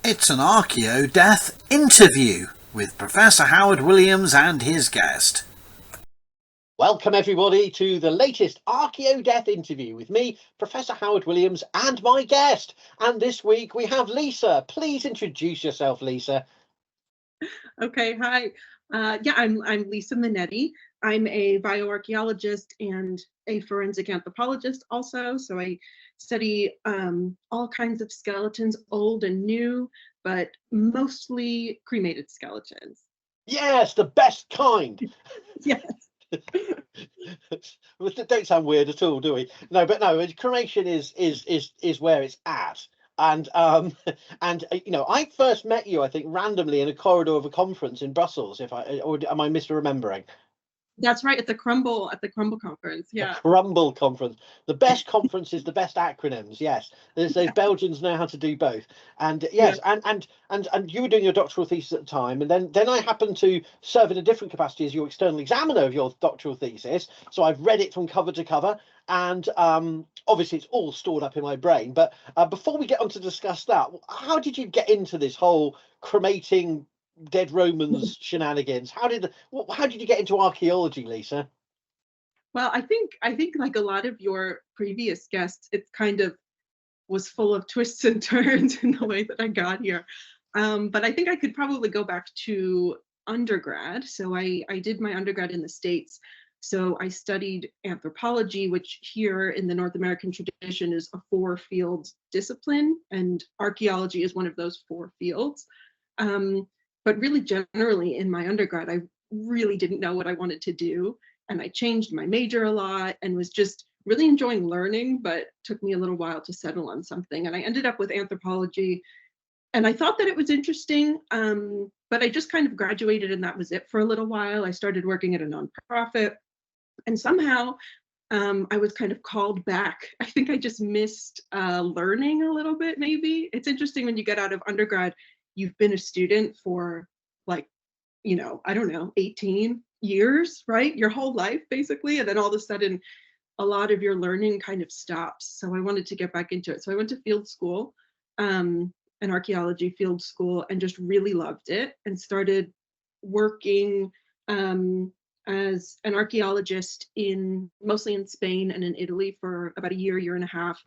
It's an Archeo Death interview with Professor Howard Williams and his guest. Welcome everybody to the latest Archeo Death interview with me, Professor Howard Williams, and my guest. And this week we have Lisa. Please introduce yourself, Lisa. Okay, hi. I'm Lisa Monetti. I'm a bioarchaeologist and a forensic anthropologist also. So I study all kinds of skeletons, old and new, but mostly cremated skeletons. Yes, the best kind. Yes. Don't sound weird at all, do we? No, but no, cremation is where it's at. And you know, I first met you, I think, randomly in a corridor of a conference in Brussels. Or am I misremembering? That's right, at the Crumble conference. Yeah. The Crumble conference. The best conference is the best acronyms. Yes, those Belgians know how to do both. And yes, yeah. and you were doing your doctoral thesis at the time, and then I happened to serve in a different capacity as your external examiner of your doctoral thesis. So I've read it from cover to cover, and obviously it's all stored up in my brain. But before we get on to discuss that, how did you get into this whole cremating dead Romans shenanigans? How did you get into archaeology, Lisa? Well, I think like a lot of your previous guests, it kind of was full of twists and turns in the way that I got here. But I think I could probably go back to undergrad. So I did my undergrad in the States. So I studied anthropology, which here in the North American tradition is a 4-field discipline, and archaeology is one of those 4 fields. But really generally in my undergrad, I really didn't know what I wanted to do. And I changed my major a lot and was just really enjoying learning, but took me a little while to settle on something. And I ended up with anthropology. And I thought that it was interesting, but I just kind of graduated and that was it for a little while. I started working at a nonprofit. And somehow I was kind of called back. I think I just missed learning a little bit, maybe. It's interesting when you get out of undergrad, you've been a student for like, you know, I don't know, 18 years, right? Your whole life, basically. And then all of a sudden, a lot of your learning kind of stops. So I wanted to get back into it. So I went to field school, an archaeology field school, and just really loved it and started working as an archaeologist mostly in Spain and in Italy for about a year and a half.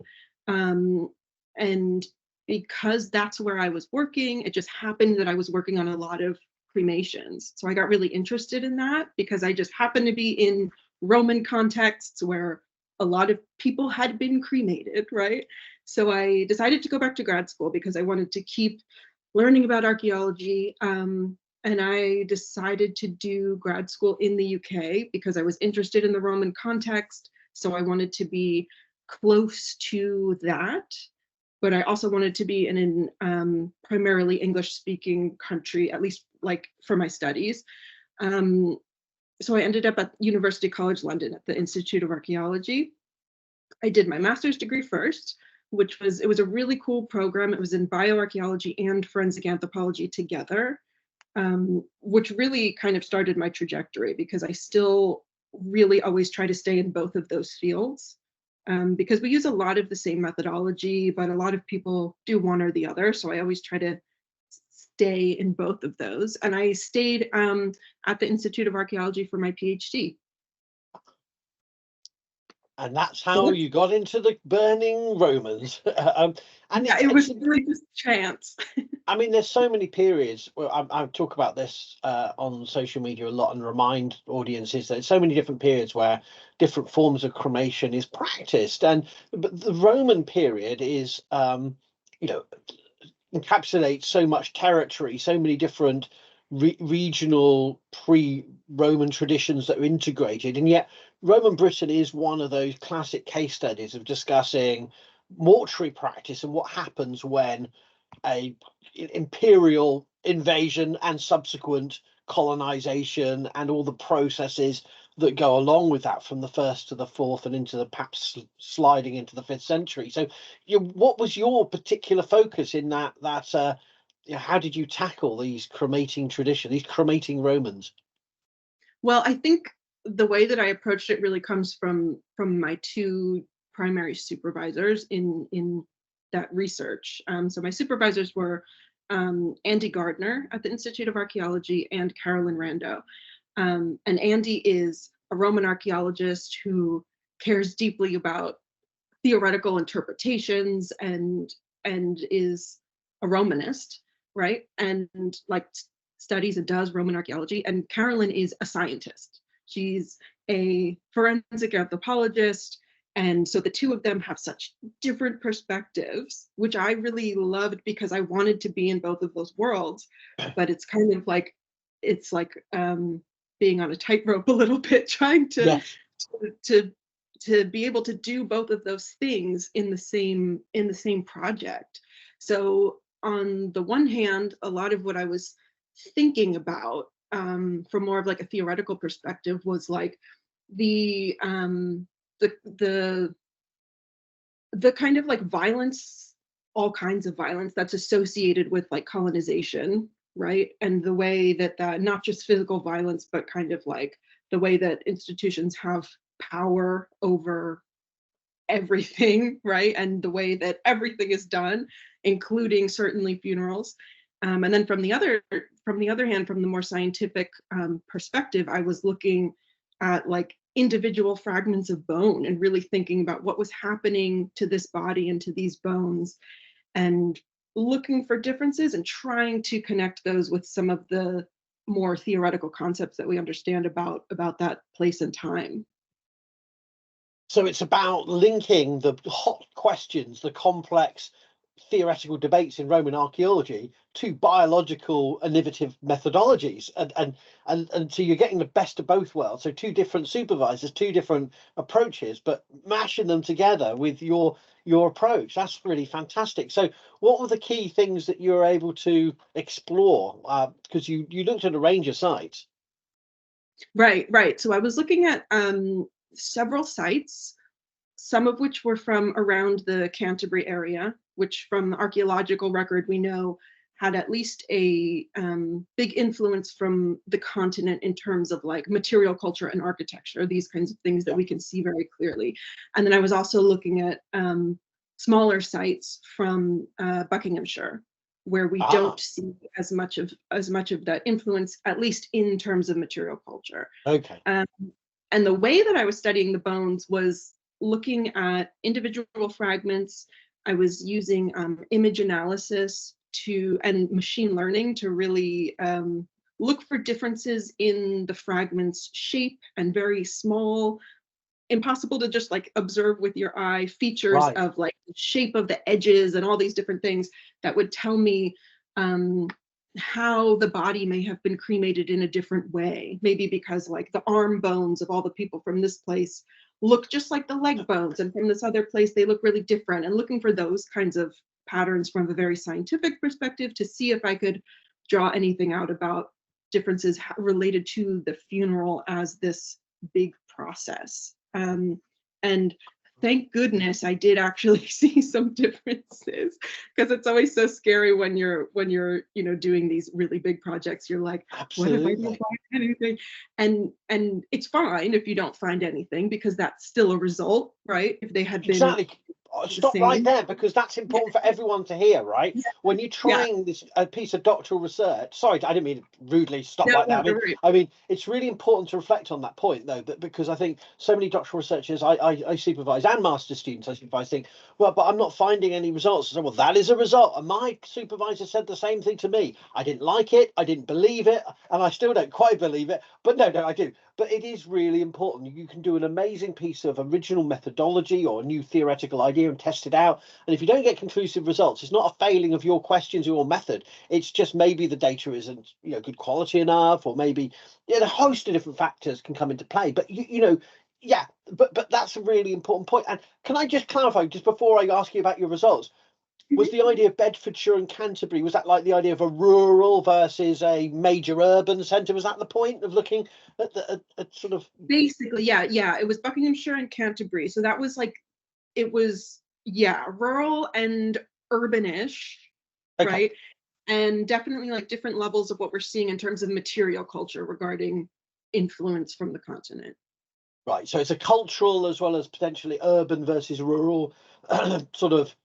And because that's where I was working, it just happened that I was working on a lot of cremations. So I got really interested in that because I just happened to be in Roman contexts where a lot of people had been cremated, right? So I decided to go back to grad school because I wanted to keep learning about archaeology. And I decided to do grad school in the UK because I was interested in the Roman context. So I wanted to be close to that. But I also wanted to be in an primarily English-speaking country, at least like for my studies. So I ended up at University College London at the Institute of Archaeology. I did my master's degree first, it was a really cool program. It was in bioarchaeology and forensic anthropology together, which really kind of started my trajectory because I still really always try to stay in both of those fields. Because we use a lot of the same methodology, but a lot of people do one or the other. So I always try to stay in both of those. And I stayed at the Institute of Archaeology for my PhD. And that's how you got into the burning Romans. And yeah, it was really just chance. I mean, there's so many periods. Well, I talk about this on social media a lot and remind audiences that there's so many different periods where different forms of cremation is practiced. But the Roman period is, you know, encapsulates so much territory, so many different regional pre-Roman traditions that are integrated, and yet Roman Britain is one of those classic case studies of discussing mortuary practice and what happens when a imperial invasion and subsequent colonization and all the processes that go along with that from the 1st to the 4th and into the perhaps sliding into the 5th century. So what was your particular focus in that how did you tackle these cremating tradition, these cremating Romans? Well, I think the way that I approached it really comes from my 2 primary supervisors in that research. So my supervisors were Andy Gardner at the Institute of Archaeology and Carolyn Rando. And Andy is a Roman archaeologist who cares deeply about theoretical interpretations and is a Romanist, right? And like studies and does Roman archaeology. And Carolyn is a scientist. She's a forensic anthropologist. And so the two of them have such different perspectives, which I really loved because I wanted to be in both of those worlds. But it's kind of like, it's like being on a tightrope a little bit, trying to be able to do both of those things in the same project. So on the one hand, a lot of what I was thinking about from more of like a theoretical perspective was like the kind of like violence, all kinds of violence that's associated with like colonization, right? And the way that not just physical violence, but kind of like the way that institutions have power over everything, right? And the way that everything is done, including certainly funerals. And then from the other hand, from the more scientific perspective, I was looking at like individual fragments of bone and really thinking about what was happening to this body and to these bones, and looking for differences and trying to connect those with some of the more theoretical concepts that we understand about that place and time. So it's about linking the hot questions, the complex theoretical debates in Roman archaeology to biological innovative methodologies, and so you're getting the best of both worlds. So two different supervisors, two different approaches, but mashing them together with your approach. That's really fantastic. So what were the key things that you were able to explore, because you looked at a range of sites? Right. So I was looking at several sites, some of which were from around the Canterbury area, which from the archaeological record we know had at least a big influence from the continent in terms of like material culture and architecture, these kinds of things that we can see very clearly. And then I was also looking at smaller sites from Buckinghamshire, where we don't see as much of that influence, at least in terms of material culture. Okay. And the way that I was studying the bones was looking at individual fragments. I was using image analysis and machine learning to really look for differences in the fragment's shape and very small, impossible to just like observe with your eye, features of like the shape of the edges and all these different things that would tell me how the body may have been cremated in a different way. Maybe because like the arm bones of all the people from this place look just like the leg bones, and from this other place they look really different, and looking for those kinds of patterns from a very scientific perspective to see if I could draw anything out about differences related to the funeral as this big process. And thank goodness I did actually see some differences, because it's always so scary when you're doing these really big projects. You're like, absolutely, what if I don't find anything? And it's fine if you don't find anything, because that's still a result, right? If they had been exactly. Stop right there, because that's important for everyone to hear, right? When you're trying a piece of doctoral research, sorry, I didn't mean to rudely stop right there. I mean, it's really important to reflect on that point, though, because I think so many doctoral researchers I supervise, and master students I supervise, think, well, but I'm not finding any results. So, well, that is a result. And my supervisor said the same thing to me. I didn't like it, I didn't believe it, and I still don't quite believe it. But no, I do. But it is really important. You can do an amazing piece of original methodology or a new theoretical idea and test it out. And if you don't get conclusive results, it's not a failing of your questions or your method. It's just maybe the data isn't, good quality enough, or maybe a host of different factors can come into play. But but that's a really important point. And can I just clarify, just before I ask you about your results, was the idea of Bedfordshire and Canterbury, was that like the idea of a rural versus a major urban centre? Was that the point of looking at sort of? Basically, yeah. It was Buckinghamshire and Canterbury. So that was like, it was, rural and urbanish, okay, right? And definitely like different levels of what we're seeing in terms of material culture regarding influence from the continent. Right. So it's a cultural as well as potentially urban versus rural sort of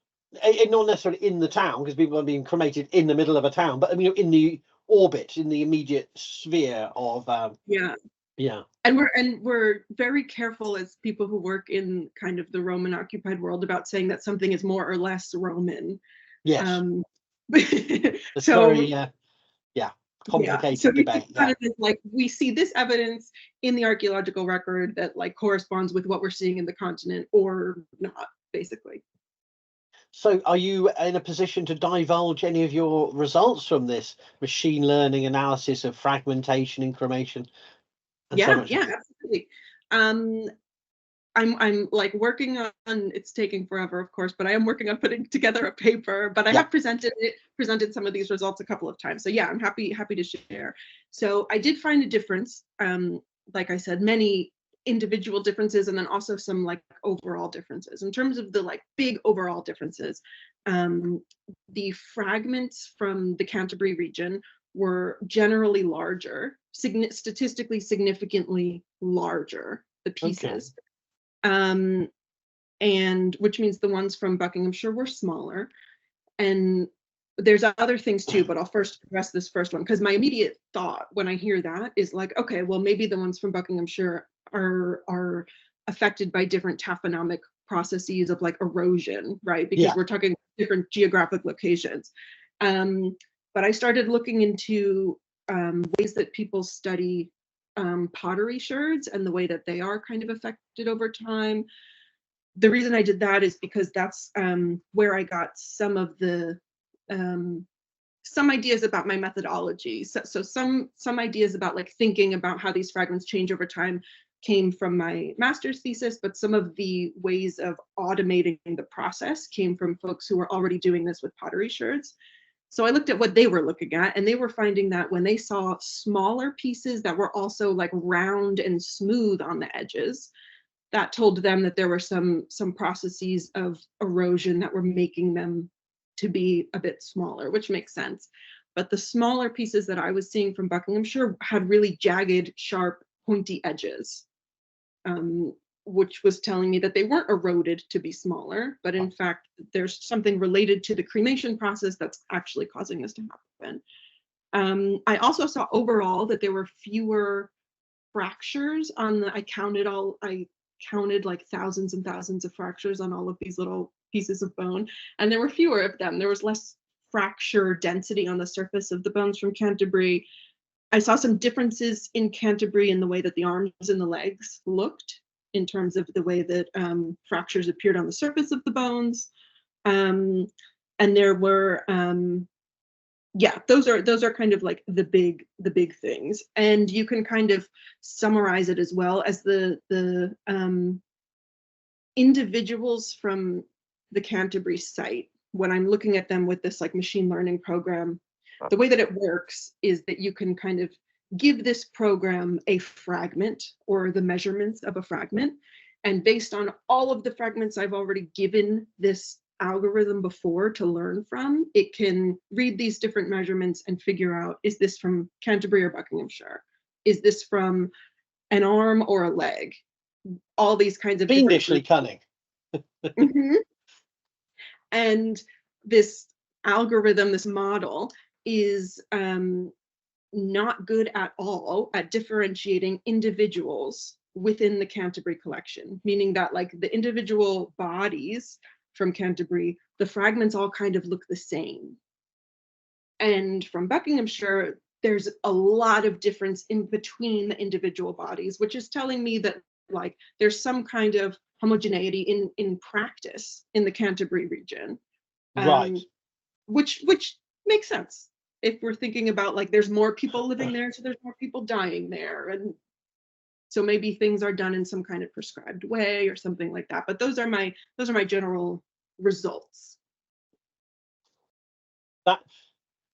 not necessarily in the town, because people are being cremated in the middle of a town, but I mean in the orbit, in the immediate sphere of Yeah. yeah. And we're very careful as people who work in kind of the Roman occupied world about saying that something is more or less Roman. Yes. It's So very complicated so debate. it kind of is like we see this evidence in the archaeological record that like corresponds with what we're seeing in the continent or not, basically. So are you in a position to divulge any of your results from this machine learning analysis of fragmentation and cremation? And Yeah, so much. yeah, absolutely. I'm like working on, it's taking forever, of course, but I am working on putting together a paper, but I have presented some of these results a couple of times. So yeah, I'm happy to share. So I did find a difference, like I said, many individual differences, and then also some like overall differences. In terms of the like big overall differences, the fragments from the Canterbury region were generally larger, statistically significantly larger, the pieces. Okay. And which means the ones from Buckinghamshire were smaller. And there's other things too, but I'll first address this first one, because my immediate thought when I hear that is like, okay, well, maybe the ones from Buckinghamshire are affected by different taphonomic processes of like erosion, right? Because we're talking different geographic locations. But I started looking into ways that people study pottery sherds and the way that they are kind of affected over time. The reason I did that is because that's where I got some of the some ideas about my methodology. So some ideas about like thinking about how these fragments change over time came from my master's thesis, but some of the ways of automating the process came from folks who were already doing this with pottery sherds. So I looked at what they were looking at, and they were finding that when they saw smaller pieces that were also like round and smooth on the edges, that told them that there were some processes of erosion that were making them to be a bit smaller, which makes sense. But the smaller pieces that I was seeing from Buckinghamshire had really jagged, sharp, pointy edges, which was telling me that they weren't eroded to be smaller, but in fact, there's something related to the cremation process that's actually causing this to happen. I also saw overall that there were fewer fractures on the, I counted like thousands and thousands of fractures on all of these little pieces of bone, and there were fewer of them. There was less fracture density on the surface of the bones from Canterbury. I saw some differences in Canterbury in the way that the arms and the legs looked, in terms of the way that fractures appeared on the surface of the bones. And there were, those are kind of like the big things. And you can kind of summarize it as well as the individuals from the Canterbury site. When I'm looking at them with this like machine learning program, the way that it works is that you can kind of give this program a fragment or the measurements of a fragment. And based on all of the fragments I've already given this algorithm before to learn from, it can read these different measurements and figure out, is this from Canterbury or Buckinghamshire? Is this from an arm or a leg? All these kinds of fiendishly cunning. Mm-hmm. And this algorithm, this model, is not good at all at differentiating individuals within the Canterbury collection, meaning that like the individual bodies from Canterbury, the fragments all kind of look the same. And from Buckinghamshire, there's a lot of difference in between the individual bodies, which is telling me that like there's some kind of homogeneity in practice in the Canterbury region, right? Which makes sense if we're thinking about like there's more people living there, so there's more people dying there, and so maybe things are done in some kind of prescribed way or something like that. But those are my general results. That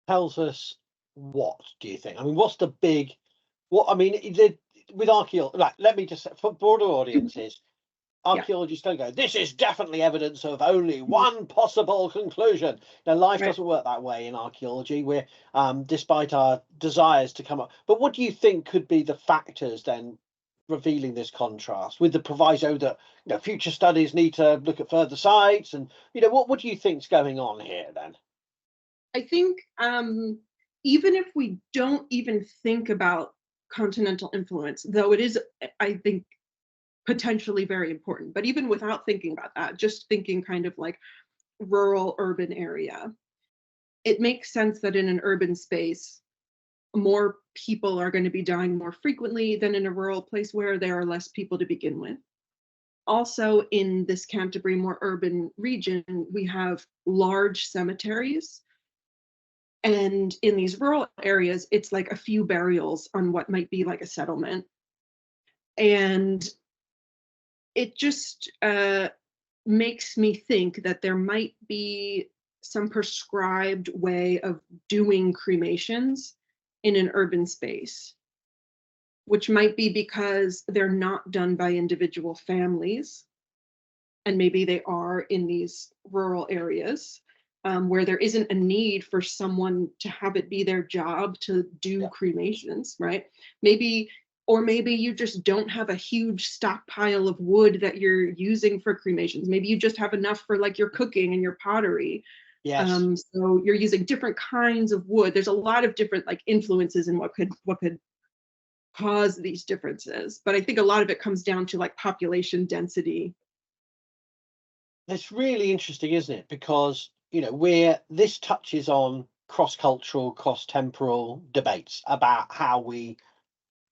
tells us what, do you think? I mean, what's the big, what I mean with archaeology, right, let me just say, for broader audiences, archaeologists don't go, this is definitely evidence of only one possible conclusion. Now, life doesn't work that way in archaeology. We're, despite our desires to come up, but what do you think could be the factors then revealing this contrast with the proviso that, you know, future studies need to look at further sites, and, you know, what do you think's going on here then? I think even if we don't even think about continental influence, though it is, I think, potentially very important, but even without thinking about that, just thinking kind of like rural urban area, it makes sense that in an urban space, more people are going to be dying more frequently than in a rural place where there are less people to begin with. Also, in this Canterbury more urban region, we have large cemeteries. And in these rural areas, it's like a few burials on what might be like a settlement. And it just makes me think that there might be some prescribed way of doing cremations in an urban space, which might be because they're not done by individual families, and maybe they are in these rural areas where there isn't a need for someone to have it be their job to do cremations, right? Maybe, or maybe you just don't have a huge stockpile of wood that you're using for cremations. Maybe you just have enough for like your cooking and your pottery. Yes. So you're using different kinds of wood. There's a lot of different like influences in what could cause these differences. But I think a lot of it comes down to like population density. It's really interesting, isn't it? Because, you know, this touches on cross-cultural, cross-temporal debates about how we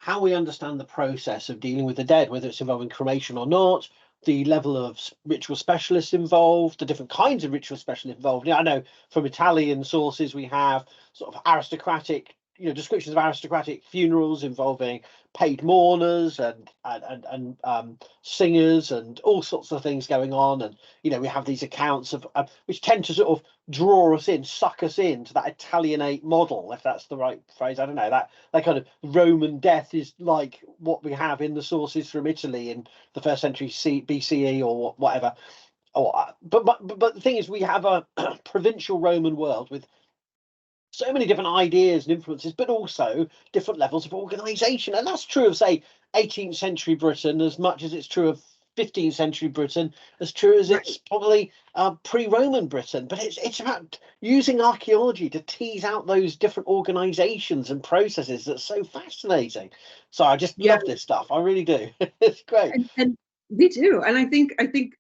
understand the process of dealing with the dead, whether it's involving cremation or not, the level of ritual specialists involved, the different kinds of ritual specialists involved. I know from Italian sources we have sort of aristocratic, you know, descriptions of aristocratic funerals involving paid mourners and singers and all sorts of things going on. And, you know, we have these accounts of which tend to sort of draw us in, suck us into that Italianate model, if that's the right phrase. I don't know, that kind of Roman death is like what we have in the sources from Italy in the 1st century BCE or whatever. But the thing is, we have a provincial Roman world with so many different ideas and influences, but also different levels of organization. And that's true of, say, 18th century Britain as much as it's true of 15th century Britain, as true as it's probably pre-Roman Britain. But it's about using archaeology to tease out those different organizations and processes that's so fascinating. So I just love this stuff. I really do. It's great. And me too. And I think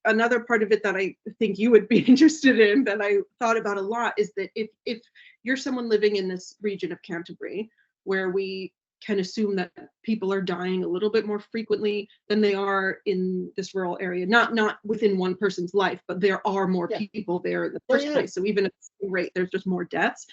another part of it that I think you would be interested in, that I thought about a lot, is that if you're someone living in this region of Canterbury, where we can assume that people are dying a little bit more frequently than they are in this rural area, not within one person's life, but there are more people there in the first place. So even at the same rate, there's just more deaths,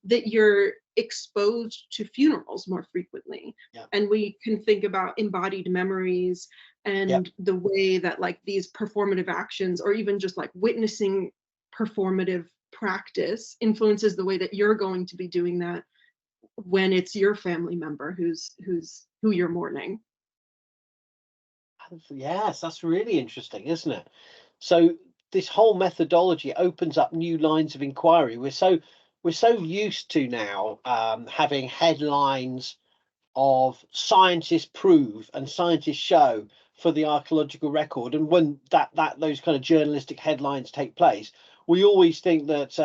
that you're exposed to funerals more frequently. And we can think about embodied memories and the way that like these performative actions, or even just like witnessing performative practice, influences the way that you're going to be doing that when it's your family member who you're mourning. Yes, that's really interesting, isn't it? So this whole methodology opens up new lines of inquiry. We're so used to now having headlines of scientists prove and scientists show for the archaeological record, and when those kind of journalistic headlines take place, we always think that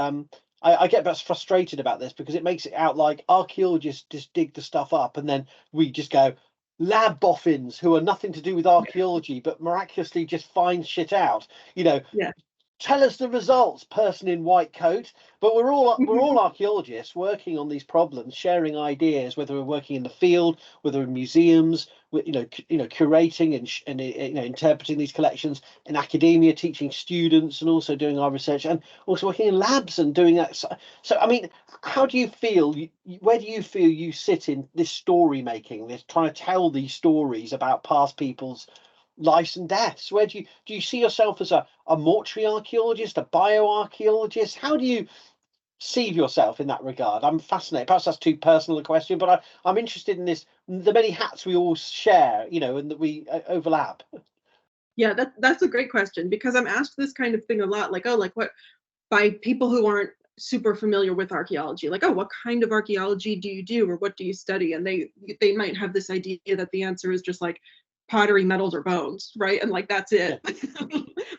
I get frustrated about this, because it makes it out like archaeologists just dig the stuff up and then we just go, lab boffins who are nothing to do with archaeology but miraculously just find shit out, you know. Tell us the results, person in white coat. But we're all archaeologists working on these problems, sharing ideas, whether we're working in the field, whether in museums, you know, curating and you know, interpreting these collections, in academia, teaching students, and also doing our research, and also working in labs and doing that. So I mean, how do you feel? Where do you feel you sit in this story making, this trying to tell these stories about past people's lives and deaths? Where do you see yourself as a mortuary archaeologist, a bioarchaeologist? How do you see yourself in that regard? I'm fascinated. Perhaps that's too personal a question, but I'm interested in the many hats we all share, you know, and that we overlap. Yeah, that's a great question, because I'm asked this kind of thing a lot, like, oh, like what, by people who aren't super familiar with archaeology, like, oh, what kind of archaeology do you do, or what do you study? And they might have this idea that the answer is just like pottery, metals, or bones, right? And like that's it.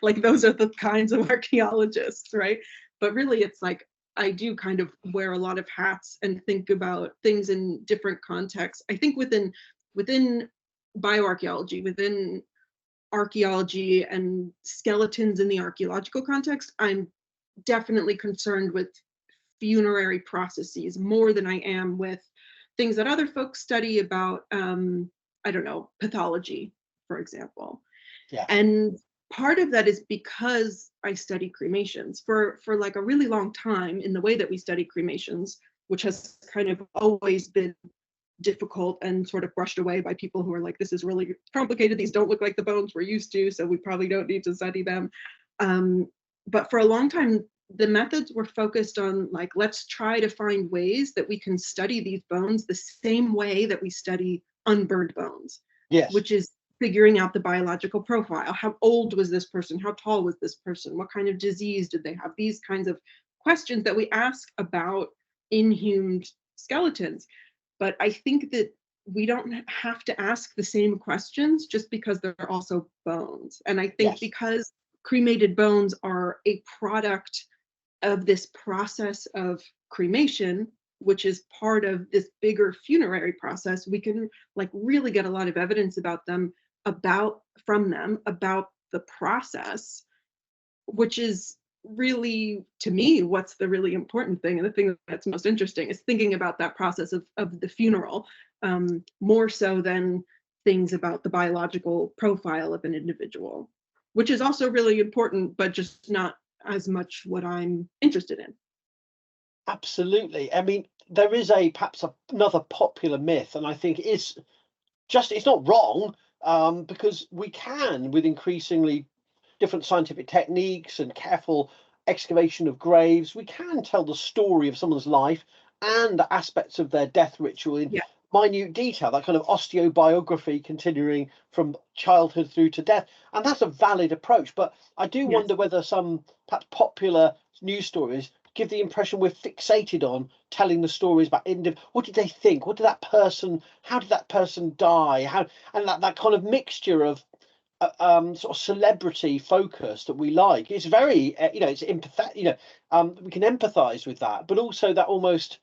Like those are the kinds of archaeologists, right? But really it's like I do kind of wear a lot of hats and think about things in different contexts. I think within bioarchaeology, within archaeology and skeletons in the archaeological context, I'm definitely concerned with funerary processes more than I am with things that other folks study about, I don't know, pathology, for example. Yeah. And part of that is because I study cremations for like a really long time in the way that we study cremations, which has kind of always been difficult and sort of brushed away by people who are like, this is really complicated. These don't look like the bones we're used to, so we probably don't need to study them. But for a long time, the methods were focused on like, let's try to find ways that we can study these bones the same way that we study unburned bones. Yes. Which is figuring out the biological profile. How old was this person? How tall was this person? What kind of disease did they have? These kinds of questions that we ask about inhumed skeletons. But I think that we don't have to ask the same questions just because they're also bones. And I think because cremated bones are a product of this process of cremation, which is part of this bigger funerary process, we can like really get a lot of evidence about them, about the process, which is really, to me, what's the really important thing. And the thing that's most interesting is thinking about that process of the funeral, more so than things about the biological profile of an individual, which is also really important, but just not as much what I'm interested in. Absolutely. I mean, there is perhaps another popular myth, and I think it's not wrong, because we can, with increasingly different scientific techniques and careful excavation of graves, we can tell the story of someone's life and aspects of their death ritual in minute detail, that kind of osteobiography continuing from childhood through to death. And that's a valid approach. But I do wonder whether some perhaps popular news stories give the impression we're fixated on telling the stories about what did they think, what did that person, how did that person die, and that kind of mixture of sort of celebrity focus that we like. It's very it's empathetic, we can empathize with that, but also that almost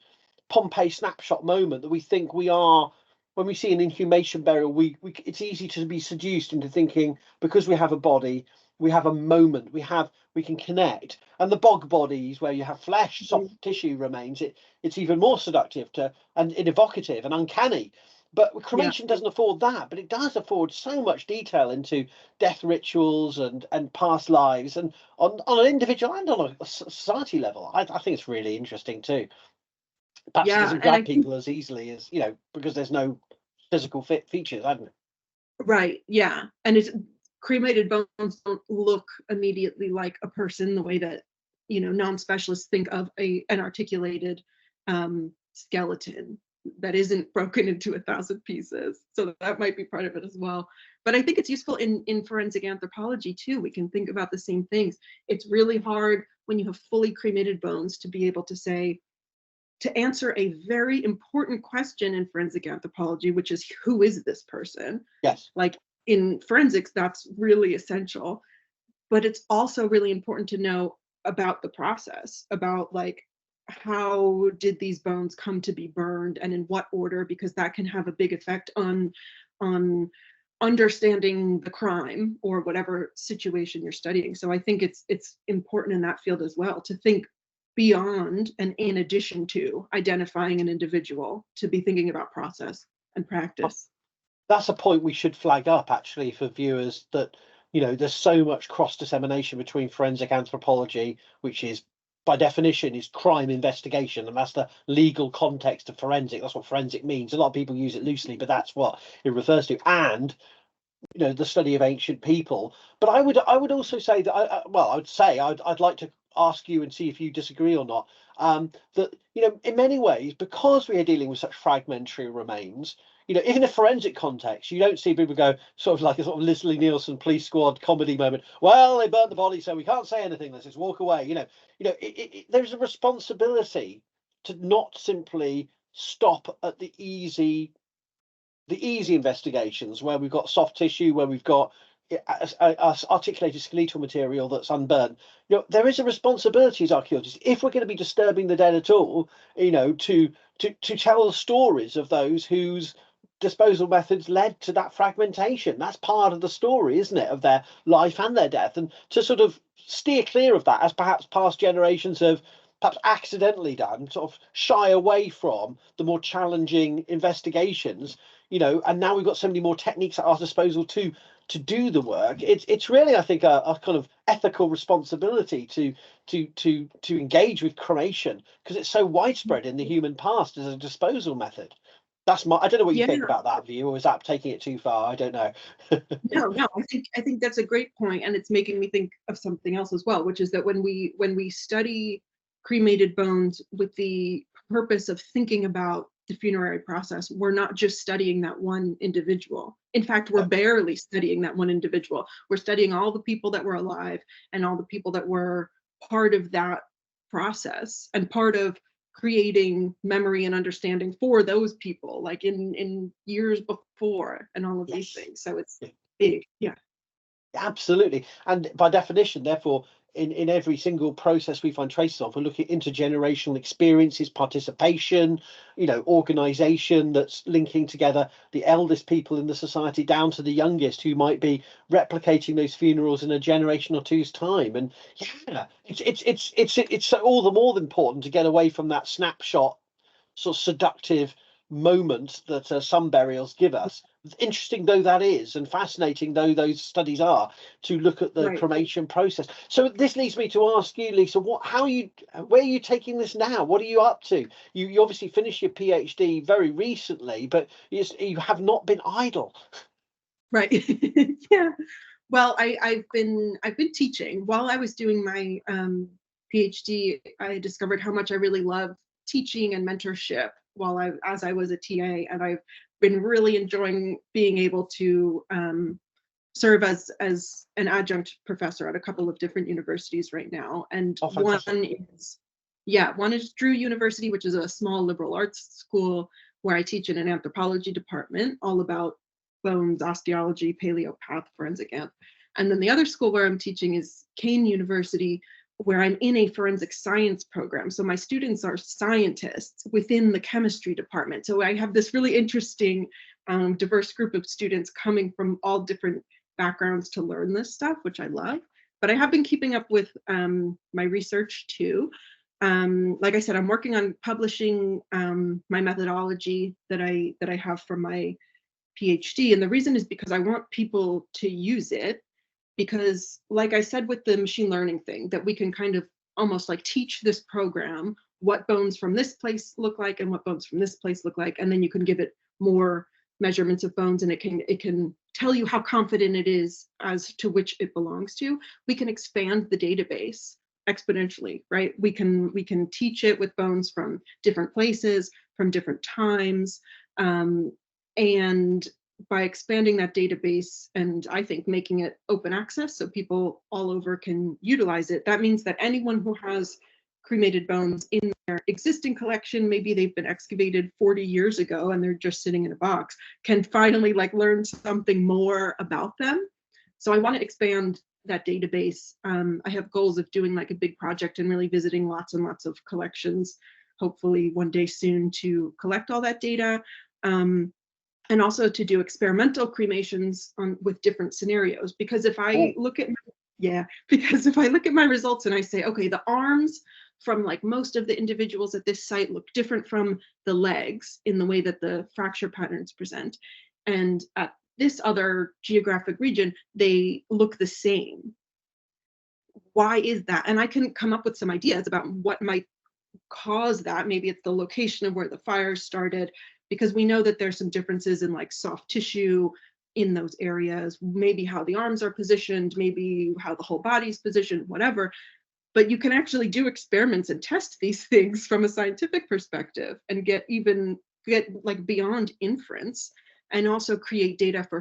Pompeii snapshot moment that we think we are when we see an inhumation burial. We it's easy to be seduced into thinking because we have a body, we have a moment, we can connect. And the bog bodies where you have flesh, soft tissue remains, it's even more seductive and evocative and uncanny. But cremation doesn't afford that, but it does afford so much detail into death rituals and past lives, and on an individual and on a society level. I think it's really interesting too. Perhaps it doesn't grab people as easily as, because there's no physical features, haven't it? Right. Yeah. And it's cremated bones don't look immediately like a person the way that, non-specialists think of an articulated skeleton that isn't broken into 1,000 pieces. So that might be part of it as well. But I think it's useful in forensic anthropology too. We can think about the same things. It's really hard when you have fully cremated bones to be able to answer a very important question in forensic anthropology, which is, who is this person? Yes. Like in forensics, that's really essential. But it's also really important to know about the process, about like, how did these bones come to be burned and in what order, because that can have a big effect on understanding the crime or whatever situation you're studying. So I think it's important in that field as well to think beyond and in addition to identifying an individual, to be thinking about process and practice. That's a point we should flag up actually for viewers, that there's so much cross dissemination between forensic anthropology, which is by definition is crime investigation, and that's the legal context of forensic. That's what forensic means. A lot of people use it loosely, but that's what it refers to. And the study of ancient people. But I would also say that I'd like to ask you and see if you disagree or not, that in many ways, because we are dealing with such fragmentary remains, in a forensic context, you don't see people go sort of like a sort of Leslie Nielsen police squad comedy moment. Well, they burnt the body, so we can't say anything. Let's just walk away. There's a responsibility to not simply stop at the easy the easy investigations where we've got soft tissue, where we've got articulated skeletal material that's unburned. You know, there is a responsibility as archaeologists, if we're going to be disturbing the dead at all, you know, to tell the stories of those whose disposal methods led to that fragmentation. That's part of the story, isn't it, of their life and their death, and to sort of steer clear of that, as perhaps past generations have perhaps accidentally done, sort of shy away from the more challenging investigations, you know, and now we've got so many more techniques at our disposal to do the work. It's really, I think, a kind of ethical responsibility to engage with cremation, because it's so widespread in the human past as a disposal method. That's my, I don't know what you think about that view, or is that taking it too far? I don't know. No, I think that's a great point, and it's making me think of something else as well, which is that when we study cremated bones with the purpose of thinking about the funerary process, we're not just studying that one individual. In fact, we're barely studying that one individual. We're studying all the people that were alive and all the people that were part of that process and part of creating memory and understanding for those people, like in years before, and all of these things. So it's big. Yeah, absolutely. And by definition, therefore, in every single process we find traces of, we're looking at intergenerational experiences, participation, you know, organization that's linking together the eldest people in the society down to the youngest, who might be replicating those funerals in a generation or two's time. And yeah, it's all the more important to get away from that snapshot, sort of seductive moment that some burials give us. Interesting though that is, and fascinating though those studies are, to look at the cremation process. So this leads me to ask you, Lisa, where are you taking this now? What are you up to? You obviously finished your PhD very recently, but you have not been idle. Right. Yeah. Well, I've been teaching while I was doing my PhD. I discovered how much I really love teaching and mentorship as I was a TA, and I've been really enjoying being able to serve as an adjunct professor at a couple of different universities right now. And one is Drew University, which is a small liberal arts school where I teach in an anthropology department, all about bones, osteology, paleopath, forensic anth. And then the other school where I'm teaching is Kane University, where I'm in a forensic science program. So my students are scientists within the chemistry department. So I have this really interesting, diverse group of students coming from all different backgrounds to learn this stuff, which I love. But I have been keeping up with my research too. Like I said, I'm working on publishing my methodology that I have from my PhD. And the reason is because I want people to use it. Because like I said, with the machine learning thing, that we can kind of almost like teach this program what bones from this place look like and what bones from this place look like. And then you can give it more measurements of bones, and it can tell you how confident it is as to which it belongs to. We can expand the database exponentially, right? We can teach it with bones from different places, from different times. And by expanding that database, and I think making it open access so people all over can utilize it, that means that anyone who has cremated bones in their existing collection, maybe they've been excavated 40 years ago and they're just sitting in a box, can finally like learn something more about them. So I want to expand that database. I have goals of doing like a big project and really visiting lots and lots of collections, hopefully one day soon, to collect all that data. And also to do experimental cremations with different scenarios. Because if I look at my results and I say, okay, the arms from like most of the individuals at this site look different from the legs in the way that the fracture patterns present, and at this other geographic region, they look the same. Why is that? And I can come up with some ideas about what might cause that. Maybe it's the location of where the fire started, because we know that there's some differences in like soft tissue in those areas, maybe how the arms are positioned, maybe how the whole body's positioned, whatever. But you can actually do experiments and test these things from a scientific perspective and get like beyond inference, and also create data for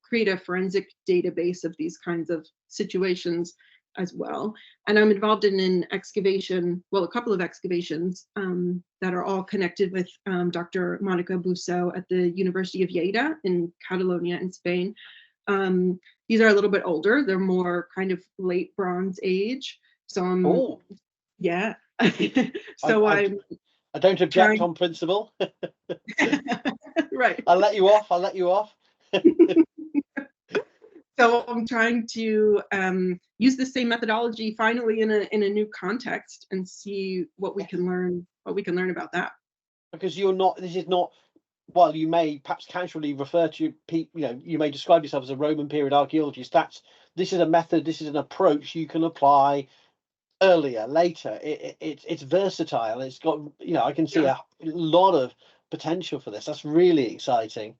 create a forensic database of these kinds of situations as well. And I'm involved in an excavation, well, a couple of excavations that are all connected with Dr. Monica Busso at the University of Lleida in Catalonia in Spain. These are a little bit older. They're more kind of late Bronze Age. So I'm, yeah. So I don't object on principle. Right. I'll let you off. So I'm trying to use the same methodology finally in a new context and see what we can learn about that. Because this is not, while you may perhaps casually refer to you may describe yourself as a Roman period archaeologist. This is a method, this is an approach you can apply earlier, later. It's versatile. It's got, I can see a lot of potential for this. That's really exciting.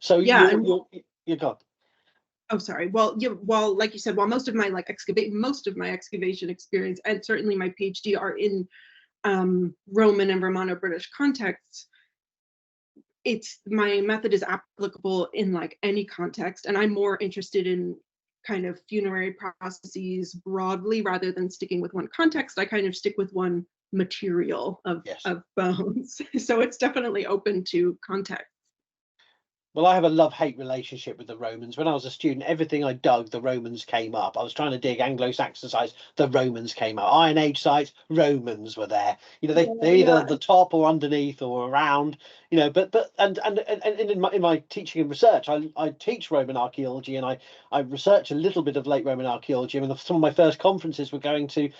So you're gone. Oh, sorry. Well, like you said, while most of my excavation experience and certainly my PhD are in Roman and Romano-British contexts, my method is applicable in like any context, and I'm more interested in kind of funerary processes broadly rather than sticking with one context. I kind of stick with one material of bones. So it's definitely open to context. Well, I have a love-hate relationship with the Romans. When I was a student, everything I dug, the Romans came up. I was trying to dig Anglo-Saxon sites, the Romans came up. Iron Age sites, Romans were there. They're either at the top or underneath or around. But in my teaching and research, I teach Roman archaeology, and I research a little bit of late Roman archaeology. I mean, some of my first conferences were going to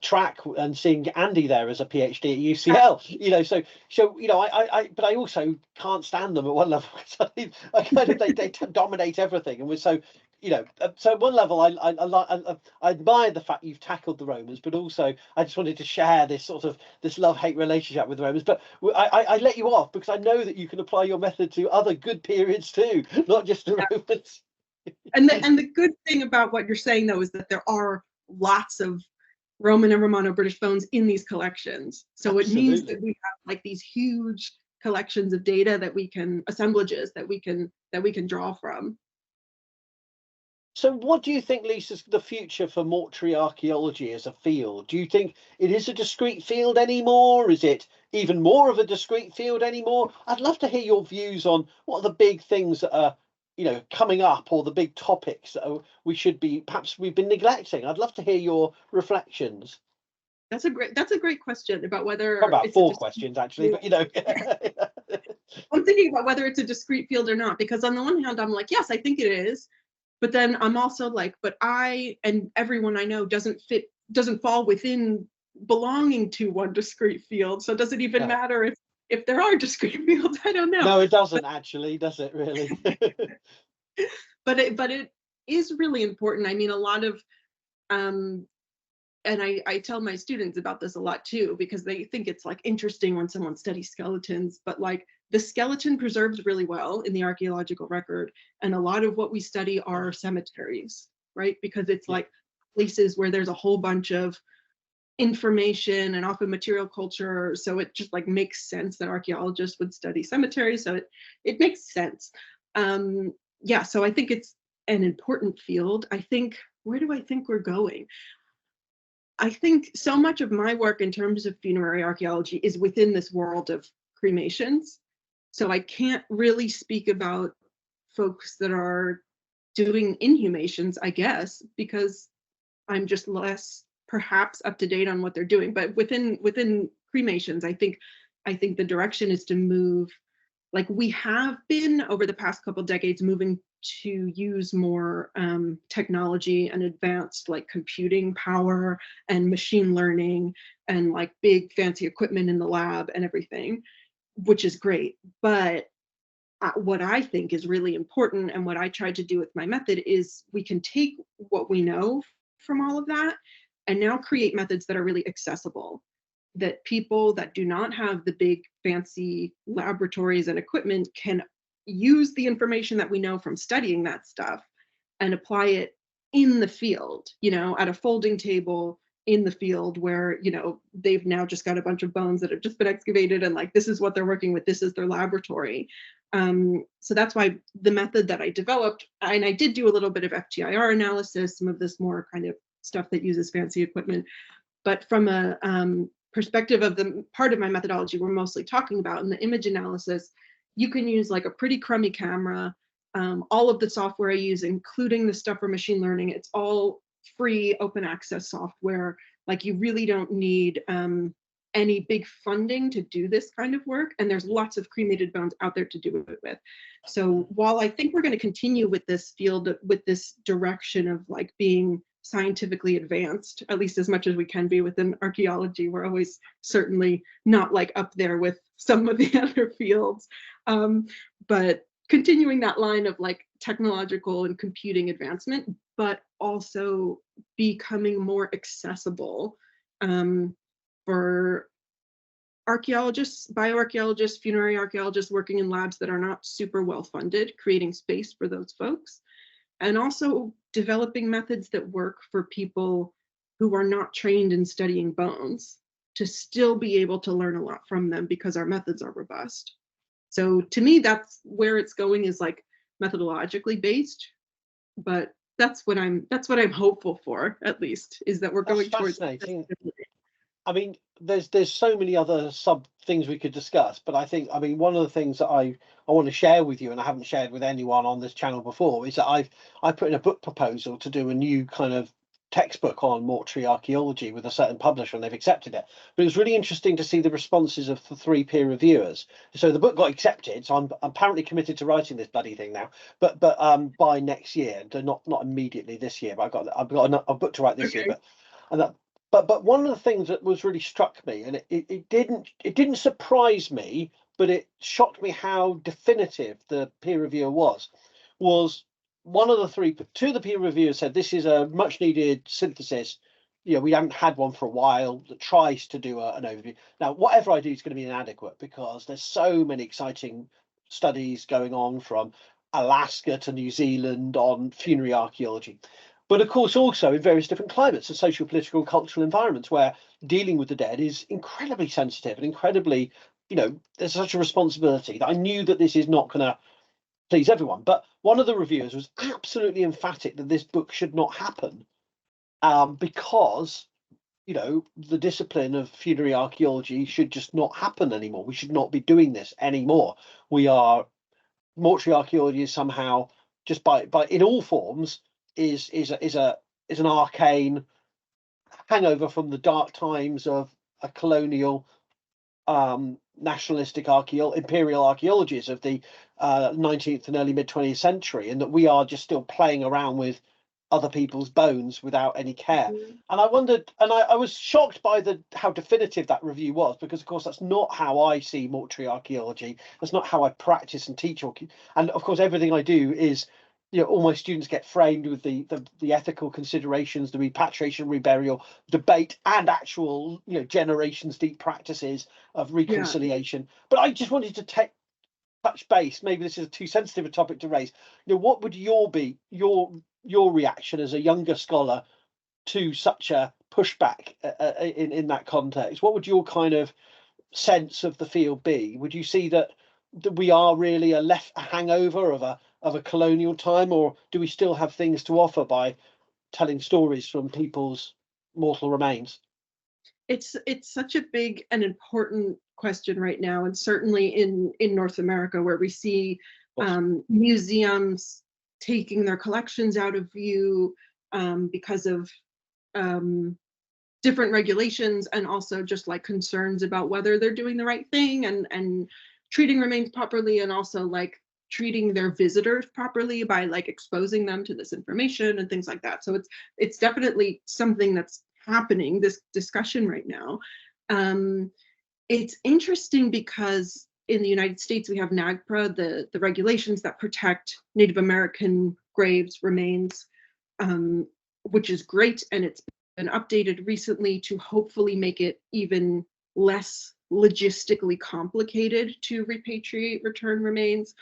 track and seeing Andy there as a PhD at UCL. But I also can't stand them at one level. They dominate everything, and we're so at one level I admire the fact you've tackled the Romans, but also I just wanted to share this love-hate relationship with the Romans. But I let you off because I know that you can apply your method to other good periods too, not just the Romans. And the good thing about what you're saying though is that there are lots of Roman and Romano-British bones in these collections, so Absolutely. It means that we have like these huge collections of data assemblages that we can draw from. So what do you think, Lisa, is the future for mortuary archaeology as a field? Do you think it is a discrete field anymore? Is it even more of a discrete field anymore? I'd love to hear your views on what are the big things that are coming up, or the big topics that we've been neglecting. I'd love to hear your reflections. That's a great question about whether about it's 4 questions actually, but I'm thinking about whether it's a discrete field or not, because on the one hand I'm like, yes, I think it is, but then I'm also like, but I and everyone I know doesn't fall within belonging to one discrete field, so does it even matter if there are discrete fields? I don't know. No, it doesn't actually, does it really? but it is really important. I mean, a lot of and I tell my students about this a lot too, because they think it's like interesting when someone studies skeletons, but like the skeleton preserves really well in the archaeological record. And a lot of what we study are cemeteries, right? Because it's like places where there's a whole bunch of information and often material culture. So it just like makes sense that archaeologists would study cemeteries. So it makes sense. So I think it's an important field. Where do I think we're going? I think so much of my work in terms of funerary archaeology is within this world of cremations. So I can't really speak about folks that are doing inhumations, I guess, because I'm just less perhaps up to date on what they're doing. But within cremations, I think the direction is to move, like we have been over the past couple decades, moving to use more technology and advanced like computing power and machine learning and like big fancy equipment in the lab and everything, which is great. But what I think is really important, and what I tried to do with my method, is we can take what we know from all of that and now create methods that are really accessible, that people that do not have the big fancy laboratories and equipment can use the information that we know from studying that stuff and apply it in the field, at a folding table in the field where, they've now just got a bunch of bones that have just been excavated and like, this is what they're working with, this is their laboratory. So that's why the method that I developed, and I did do a little bit of FTIR analysis, some of this more kind of stuff that uses fancy equipment. But from a perspective of the part of my methodology we're mostly talking about in the image analysis, you can use like a pretty crummy camera. All of the software I use, including the stuff for machine learning, it's all free open access software. Like you really don't need any big funding to do this kind of work. And there's lots of cremated bones out there to do it with. So while I think we're going to continue with this field, with this direction of like being scientifically advanced, at least as much as we can be within archaeology, we're always certainly not like up there with some of the other fields. But continuing that line of like technological and computing advancement, but also becoming more accessible for archaeologists, bioarchaeologists, funerary archaeologists working in labs that are not super well funded, creating space for those folks, and also developing methods that work for people who are not trained in studying bones to still be able to learn a lot from them because our methods are robust. So to me, that's where it's going, is like methodologically based, but that's what I'm hopeful for, at least, is that we're going towards. I mean, there's so many other sub things we could discuss, but I think, I mean, one of the things that I want to share with you, and I haven't shared with anyone on this channel before, is that I put in a book proposal to do a new kind of textbook on mortuary archaeology with a certain publisher, and they've accepted it. But it was really interesting to see the responses of the 3 peer reviewers. So the book got accepted, so I'm apparently committed to writing this bloody thing now, but by next year, not immediately this year, but I've got a book to write this year. But one of the things that was really struck me, and it didn't surprise me, but it shocked me how definitive the peer reviewer was one of the 2 of the peer reviewers said this is a much needed synthesis. You know, we haven't had one for a while that tries to do an overview. Now, whatever I do is going to be inadequate because there's so many exciting studies going on from Alaska to New Zealand on funerary archaeology. But of course, also in various different climates and social, political, and cultural environments where dealing with the dead is incredibly sensitive and incredibly, you know, there's such a responsibility that I knew that this is not going to please everyone. But one of the reviewers was absolutely emphatic that this book should not happen because, you know, the discipline of funerary archaeology should just not happen anymore. We should not be doing this anymore. Mortuary archaeology is somehow just by in all forms is an arcane hangover from the dark times of a colonial nationalistic imperial archaeologies of the 19th and early mid 20th century, and that we are just still playing around with other people's bones without any care. And I wondered, and I was shocked by how definitive that review was, because of course that's not how I see mortuary archaeology. That's not how I practice and teach. And of course everything I do is, you know, all my students get framed with the ethical considerations, the repatriation, reburial debate, and actual, you know, generations deep practices of reconciliation. Yeah. But I just wanted to touch base. Maybe this is too sensitive a topic to raise. You know, what would your reaction as a younger scholar to such a pushback in that context? What would your kind of sense of the field be? Would you see that we are really a hangover of a colonial time, or do we still have things to offer by telling stories from people's mortal remains? It's such a big and important question right now, and certainly in North America, where we see museums taking their collections out of view because of different regulations, and also just like concerns about whether they're doing the right thing and treating remains properly, and also like treating their visitors properly by like exposing them to this information and things like that. So it's definitely something that's happening, this discussion right now. It's interesting because in the United States we have NAGPRA, the regulations that protect Native American graves, remains, which is great, and it's been updated recently to hopefully make it even less logistically complicated to repatriate return remains.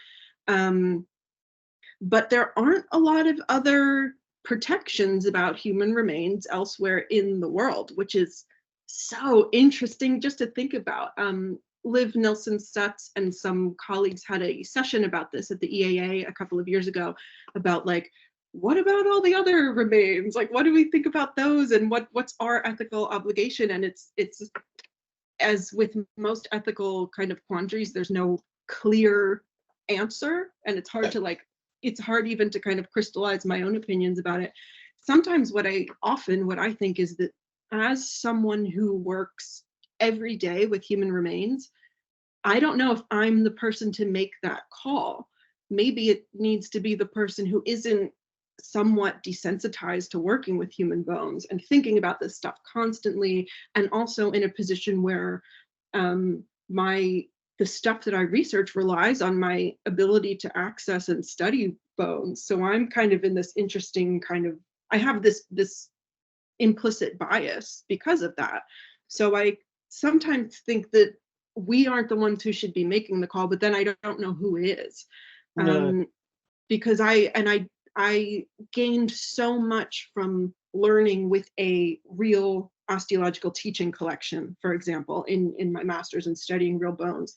But there aren't a lot of other protections about human remains elsewhere in the world, which is so interesting just to think about. Liv Nilsson-Stutz and some colleagues had a session about this at the EAA a couple of years ago, about like what about all the other remains? Like, what do we think about those, and what's our ethical obligation? And it's as with most ethical kind of quandaries, there's no clear answer, and it's hard to like, it's hard even to kind of crystallize my own opinions about it. Sometimes what I think is that as someone who works every day with human remains, I don't know if I'm the person to make that call. Maybe it needs to be the person who isn't somewhat desensitized to working with human bones and thinking about this stuff constantly, and also in a position where the stuff that I research relies on my ability to access and study bones. So I'm kind of in this interesting kind of, I have this implicit bias because of that. So I sometimes think that we aren't the ones who should be making the call, but then I don't know who is. No. Because I gained so much from learning with a real osteological teaching collection, for example, in my master's and studying real bones.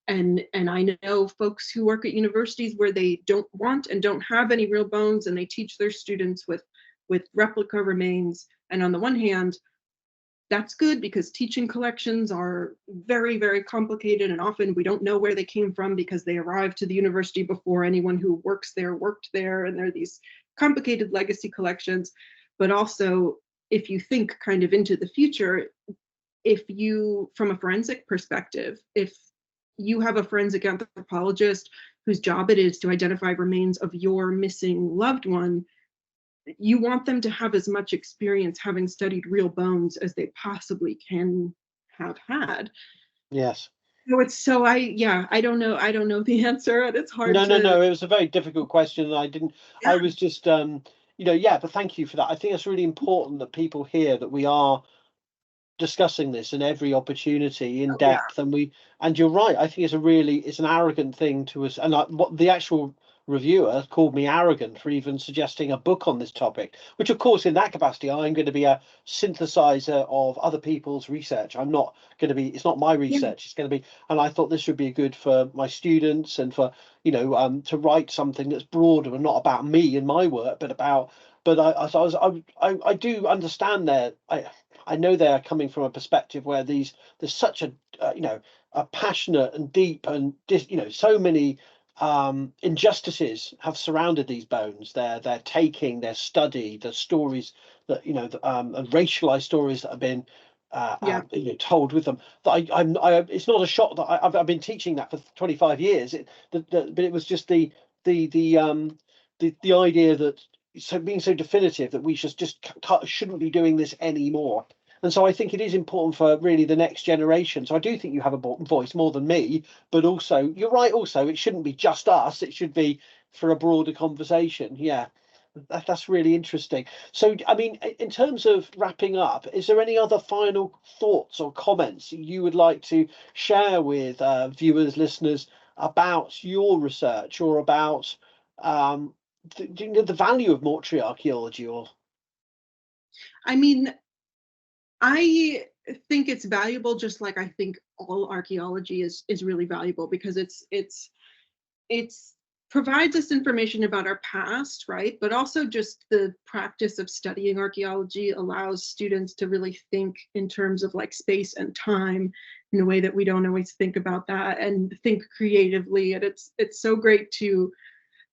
And I know folks who work at universities where they don't want and don't have any real bones, and they teach their students with replica remains. And on the one hand, that's good because teaching collections are very, very complicated, and often we don't know where they came from because they arrived to the university before anyone who works there worked there, and there are these complicated legacy collections. But also, if you think kind of into the future, if you, from a forensic perspective, if you have a forensic anthropologist whose job it is to identify remains of your missing loved one, you want them to have as much experience having studied real bones as they possibly can have had. Yes. So I don't know the answer, and it's hard to. No, it was a very difficult question. I was just but thank you for that. I think it's really important that people hear that we are discussing this in every opportunity in depth, and you're right. I think it's an arrogant thing to us, and what the actual reviewer called me arrogant for even suggesting a book on this topic, which of course in that capacity I'm going to be a synthesizer of other people's research. I'm not going to be, it's not my research, it's going to be, and I thought this would be good for my students and for to write something that's broader and not about me and my work, but about, but I do understand that I know they're coming from a perspective where there's such a a passionate and deep and so many injustices have surrounded these bones. Their taking, their study, the stories that and racialized stories that have been told with them. That it's not a shock that I've been teaching that for 25 years. But it was just the idea that being so definitive that we just shouldn't be doing this anymore. And so I think it is important for really the next generation. So I do think you have a voice more than me, but also you're right. Also, it shouldn't be just us. It should be for a broader conversation. Yeah, that's really interesting. So, I mean, in terms of wrapping up, is there any other final thoughts or comments you would like to share with viewers, listeners about your research or about the value of mortuary archaeology? Or, I mean, I think it's valuable, just like I think all archaeology is really valuable, because it's provides us information about our past, right? But also just the practice of studying archaeology allows students to really think in terms of like space and time in a way that we don't always think about that, and think creatively. And it's so great to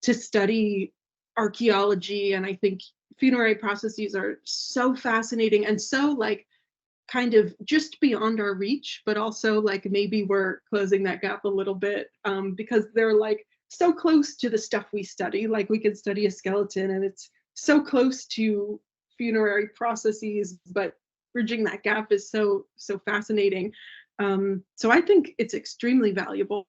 study archaeology. And I think funerary processes are so fascinating and so like kind of just beyond our reach, but also like maybe we're closing that gap a little bit, because they're like so close to the stuff we study. Like we can study a skeleton and it's so close to funerary processes, but bridging that gap is so fascinating. So I think it's extremely valuable.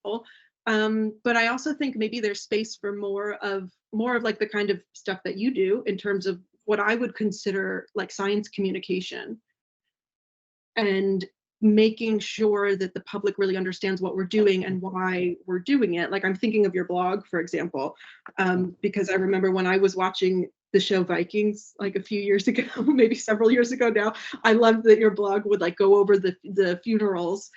But I also think maybe there's space for more of like the kind of stuff that you do in terms of what I would consider like science communication, and making sure that the public really understands what we're doing and why we're doing it. Like I'm thinking of your blog, for example, because I remember when I was watching the show Vikings like a few years ago, maybe several years ago now, I loved that your blog would like go over the funerals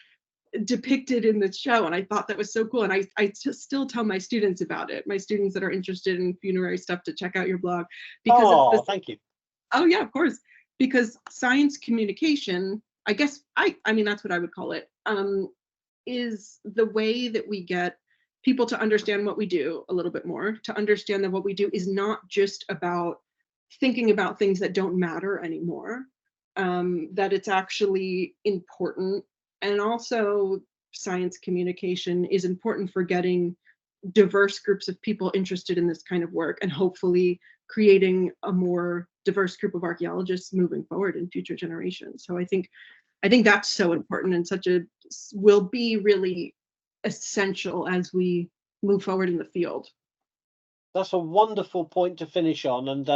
depicted in the show, and I thought that was so cool. And I still tell my students about it, my students that are interested in funerary stuff, to check out your blog, because it's Oh, this. thank you. Oh yeah, of course, because science communication, I guess I mean that's what I would call it, is the way that we get people to understand what we do a little bit more, to understand that what we do is not just about thinking about things that don't matter anymore, that it's actually important. And also, science communication is important for getting diverse groups of people interested in this kind of work, and hopefully creating a more diverse group of archaeologists moving forward in future generations. So I think that's so important, and will be really essential as we move forward in the field. That's a wonderful point to finish on, and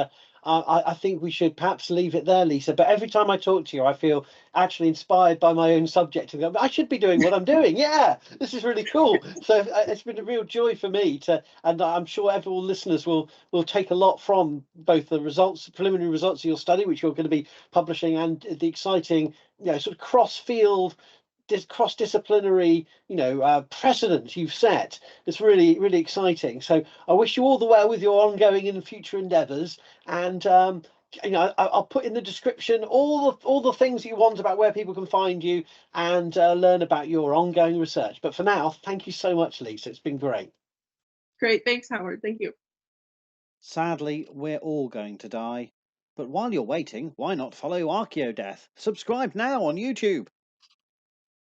I think we should perhaps leave it there, Lisa. But every time I talk to you, I feel actually inspired by my own subject, and go, I should be doing what I'm doing. Yeah, this is really cool. So it's been a real joy for me to, and I'm sure all listeners will take a lot from both the results, the preliminary results of your study, which you're going to be publishing, and the exciting, sort of cross-disciplinary, precedent you've set. It's really, really exciting. So I wish you all the well with your ongoing and future endeavours. And I'll put in the description all the things you want about where people can find you and learn about your ongoing research. But for now, thank you so much, Lisa. It's been great. Great, thanks, Howard. Thank you. Sadly, we're all going to die. But while you're waiting, why not follow Archaeodeath? Subscribe now on YouTube.